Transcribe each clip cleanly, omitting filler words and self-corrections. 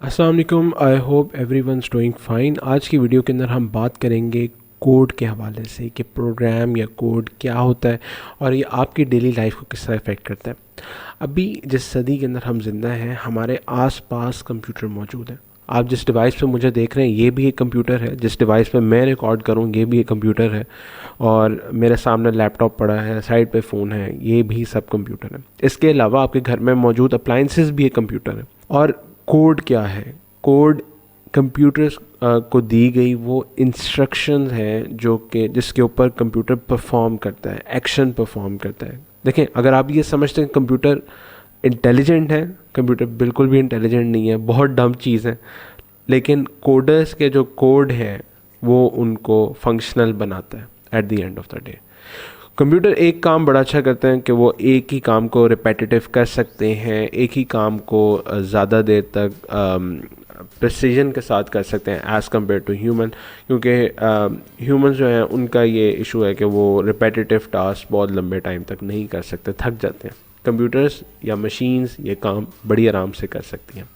अस्सलाम वालेकुम। I hope everyone's doing fine. आज की वीडियो के अंदर हम बात करेंगे कोड के हवाले से कि प्रोग्राम या कोड क्या होता है और ये आपकी डेली लाइफ को किस तरह इफ़ेक्ट करता है। अभी जिस सदी के अंदर हम जिंदा हैं, हमारे आसपास कंप्यूटर मौजूद है। आप जिस डिवाइस पे मुझे देख रहे हैं ये भी एक कंप्यूटर है, जिस डिवाइस पे मैं रिकॉर्ड करूँ ये भी एक कंप्यूटर है, और मेरे सामने लैपटॉप पड़ा है, साइड पे फ़ोन है, ये भी सब कंप्यूटर है। इसके अलावा आपके घर में मौजूद अप्लाइंसेस भी एक कंप्यूटर है। और कोड क्या है? कोड कंप्यूटर्स को दी गई वो इंस्ट्रक्शंस हैं जो कि जिसके ऊपर कंप्यूटर परफॉर्म करता है, एक्शन परफॉर्म करता है। देखें, अगर आप ये समझते हैं कंप्यूटर इंटेलिजेंट है, कंप्यूटर बिल्कुल भी इंटेलिजेंट नहीं है, बहुत डम चीज़ है। लेकिन कोडर्स के जो कोड है वो उनको फंक्शनल बनाता है at the end of the day. Computer एक काम बड़ा अच्छा करते हैं कि वो एक ही काम को रिपीटेटिव कर सकते हैं, एक ही काम को ज़्यादा देर तक प्रिसीजन के साथ कर सकते हैं एज़ कम्पेयर टू ह्यूमन। क्योंकि ह्यूमन जो हैं उनका ये इशू है कि वो रिपीटेटिव टास्क बहुत लंबे टाइम तक नहीं कर सकते, थक जाते हैं। कंप्यूटर्स या मशीन्स ये काम बड़ी आराम से कर सकती हैं।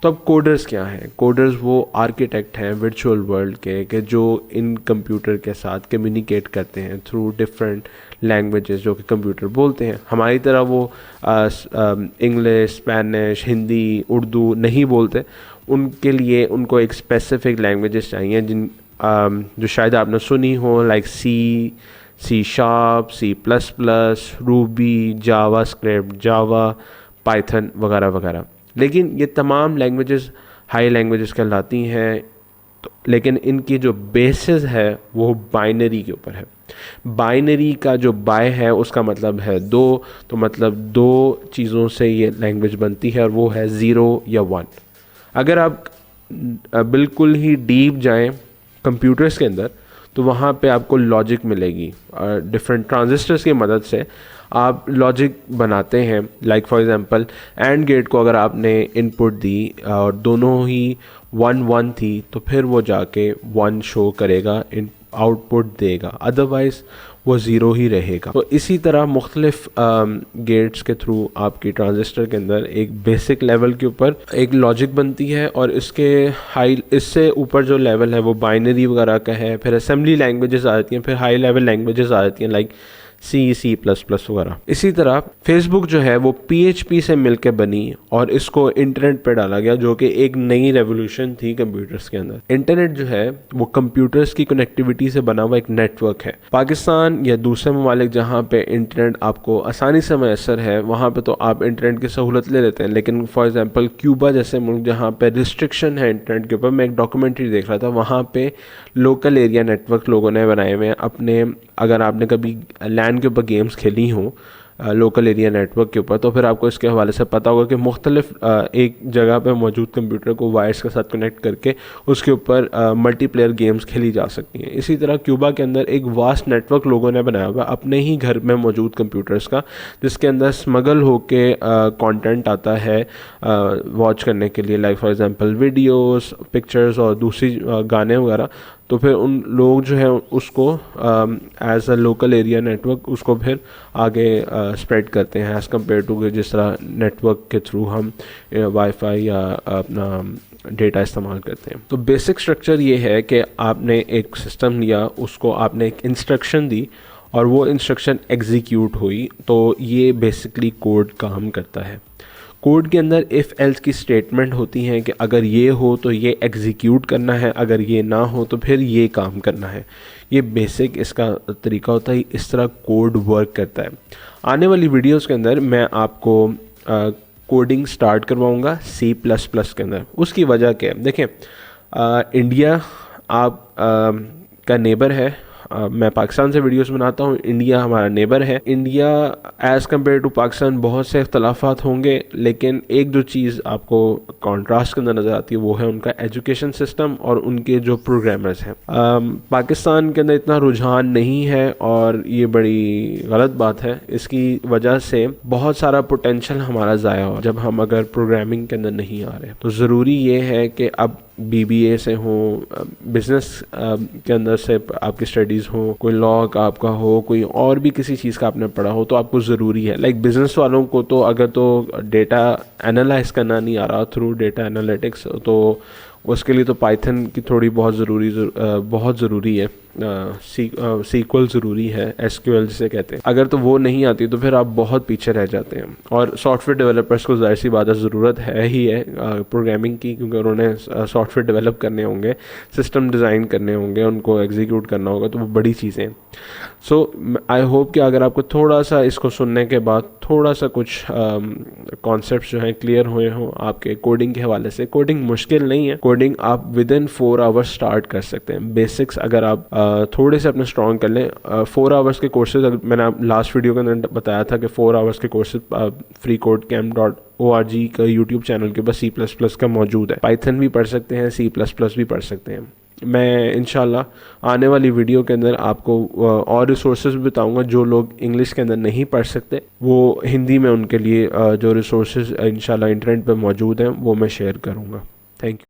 तो अब कोडर्स क्या हैं? कोडर्स वो आर्किटेक्ट हैं वर्चुअल वर्ल्ड के कि जो इन कंप्यूटर के साथ कम्युनिकेट करते हैं थ्रू डिफरेंट लैंग्वेजेस जो कि कंप्यूटर बोलते हैं। हमारी तरह वो इंग्लिश, स्पेनिश, हिंदी, उर्दू नहीं बोलते। उनके लिए उनको एक स्पेसिफिक लैंग्वेजेस चाहिए जो शायद आपने सुनी हो, like C sharp, C++, Ruby, JavaScript, Java, Python वगैरह वगैरह। लेकिन ये तमाम लैंग्वेजेस हाई लैंग्वेजेस कहलाती हैं, तो लेकिन इनकी जो बेसिस है वो बाइनरी के ऊपर है। बाइनरी का जो बाय है उसका मतलब है दो, तो मतलब दो चीज़ों से ये लैंग्वेज बनती है और वो है 0 या 1। अगर आप बिल्कुल ही डीप जाएं कंप्यूटर्स के अंदर तो वहाँ पे आपको लॉजिक मिलेगी। डिफरेंट ट्रांजिस्टर्स की मदद से आप लॉजिक बनाते हैं। Like for example and gate को अगर आपने इनपुट दी और दोनों ही 1 1 थी तो फिर वो जाके 1 शो करेगा, इन आउटपुट देगा, अदरवाइज़ वो ज़ीरो ही रहेगा। तो इसी तरह मुख्तलिफ गेट्स के थ्रू आपकी ट्रांजिस्टर के अंदर एक बेसिक लेवल के ऊपर एक लॉजिक बनती है, और इससे ऊपर जो लेवल है वो बाइनरी वगैरह का है। फिर असेंबली लैंग्वेजेस आ जाती हैं, फिर हाई लेवल लैंग्वेजेस आ जाती हैं लाइक C वगैरह। इसी तरह फेसबुक जो है वो PHP से मिलकर बनी और इसको इंटरनेट पे डाला गया, जो कि एक नई रेवोल्यूशन थी कंप्यूटर्स के अंदर। इंटरनेट जो है वो कंप्यूटर्स की कनेक्टिविटी से बना हुआ एक नेटवर्क है। पाकिस्तान या दूसरे ममालिक जहाँ पे इंटरनेट आपको आसानी से मैसर है वहाँ पे तो आप इंटरनेट की सहूलत ले लेते हैं, लेकिन फॉर एग्जांपल क्यूबा जैसे मुल्क जहाँ पे रिस्ट्रिक्शन है इंटरनेट के ऊपर, मैं एक डॉक्यूमेंट्री देख रहा था, वहाँ पे लोकल एरिया नेटवर्क लोगों ने बनाए हुए हैं अपने। अगर आपने कभी लैंड के ऊपर गेम्स खेली हों लोकल एरिया नेटवर्क के ऊपर, तो फिर आपको इसके हवाले से पता होगा कि मुख्तलिफ एक जगह पे मौजूद कंप्यूटर को वायर्स के साथ कनेक्ट करके उसके ऊपर मल्टीप्लेयर गेम्स खेली जा सकती हैं। इसी तरह क्यूबा के अंदर एक वास्ट नेटवर्क लोगों ने बनाया हुआ अपने ही घर में मौजूद कंप्यूटर्स का, जिसके अंदर स्मगल होके कंटेंट आता है वॉच करने के लिए, like for example videos, pictures और दूसरी गाने वगैरह। तो फिर उन लोग जो है उसको as a local area network उसको फिर आगे स्प्रेड करते हैं एज़ कम्पेयर टू जिस तरह नेटवर्क के थ्रू हम वाईफाई या अपना डेटा इस्तेमाल करते हैं। तो बेसिक स्ट्रक्चर ये है कि आपने एक सिस्टम लिया, उसको आपने एक इंस्ट्रक्शन दी और वो इंस्ट्रक्शन एग्जीक्यूट हुई, तो ये बेसिकली कोड काम करता है। कोड के अंदर इफ़ एल्स की स्टेटमेंट होती हैं कि अगर ये हो तो ये एग्जीक्यूट करना है, अगर ये ना हो तो फिर ये काम करना है। ये बेसिक इसका तरीका होता है, इस तरह कोड वर्क करता है। आने वाली वीडियोस के अंदर मैं आपको कोडिंग स्टार्ट करवाऊंगा C++ के अंदर। उसकी वजह क्या है? देखें, इंडिया आप का नेबर है। मैं पाकिस्तान से वीडियोस बनाता हूँ, इंडिया हमारा नेबर है। India as compare to Pakistan बहुत से इख्तलाफात होंगे, लेकिन एक जो चीज़ आपको कॉन्ट्रास्ट के अंदर नज़र आती है वो है उनका एजुकेशन सिस्टम और उनके जो प्रोग्रामर्स हैं। पाकिस्तान के अंदर इतना रुझान नहीं है और ये बड़ी गलत बात है। इसकी वजह से बहुत सारा पोटेंशल हमारा ज़ाया हो जब हम अगर प्रोग्रामिंग के अंदर नहीं आ रहे। तो ज़रूरी ये है कि अब BBA से हो, बिजनेस के अंदर से आपकी स्टडीज़ हो, कोई लॉ का आपका हो, कोई और भी किसी चीज़ का आपने पढ़ा हो, तो आपको ज़रूरी है। लाइक बिजनेस वालों को तो अगर तो डेटा एनालाइज करना नहीं आ रहा थ्रू डेटा एनालिटिक्स, तो उसके लिए तो पाइथन की थोड़ी बहुत ज़रूरी है। सीक्वल ज़रूरी है, SQL जिसे कहते हैं। अगर तो वो नहीं आती तो फिर आप बहुत पीछे रह जाते हैं। और सॉफ्टवेयर डेवलपर्स को ज़ाहिर सी बात है ज़रूरत है ही है प्रोग्रामिंग की, क्योंकि उन्होंने सॉफ्टवेयर डेवलप करने होंगे, सिस्टम डिज़ाइन करने होंगे, उनको एग्जीक्यूट करना होगा, तो वो बड़ी चीज़ें हैं। सो आई होप कि अगर आपको थोड़ा सा इसको सुनने के बाद थोड़ा सा कुछ कॉन्सेप्ट जो हैं क्लियर हुए हों आपके कोडिंग के हवाले से। कोडिंग मुश्किल नहीं है, कोडिंग आप विद इन 4 आवर्स स्टार्ट कर सकते हैं। बेसिक्स अगर आप थोड़े से अपने स्ट्रॉन्ग कर लें, 4 आवर्स के कोर्सेज, मैंने लास्ट वीडियो के अंदर बताया था कि 4 आवर्स के कोर्सेज freecodecamp.org का यूट्यूब चैनल के ऊपर C++ का मौजूद है। पाइथन भी पढ़ सकते हैं, C++ भी पढ़ सकते हैं। मैं इंशाल्लाह आने वाली वीडियो के अंदर आपको और रिसोर्सेज भी बताऊंगा। जो लोग इंग्लिश के अंदर नहीं पढ़ सकते, वो हिंदी में उनके लिए जो रिसोर्सेज इंशाल्लाह इंटरनेट पे मौजूद हैं वो मैं शेयर करूंगा। Thank you.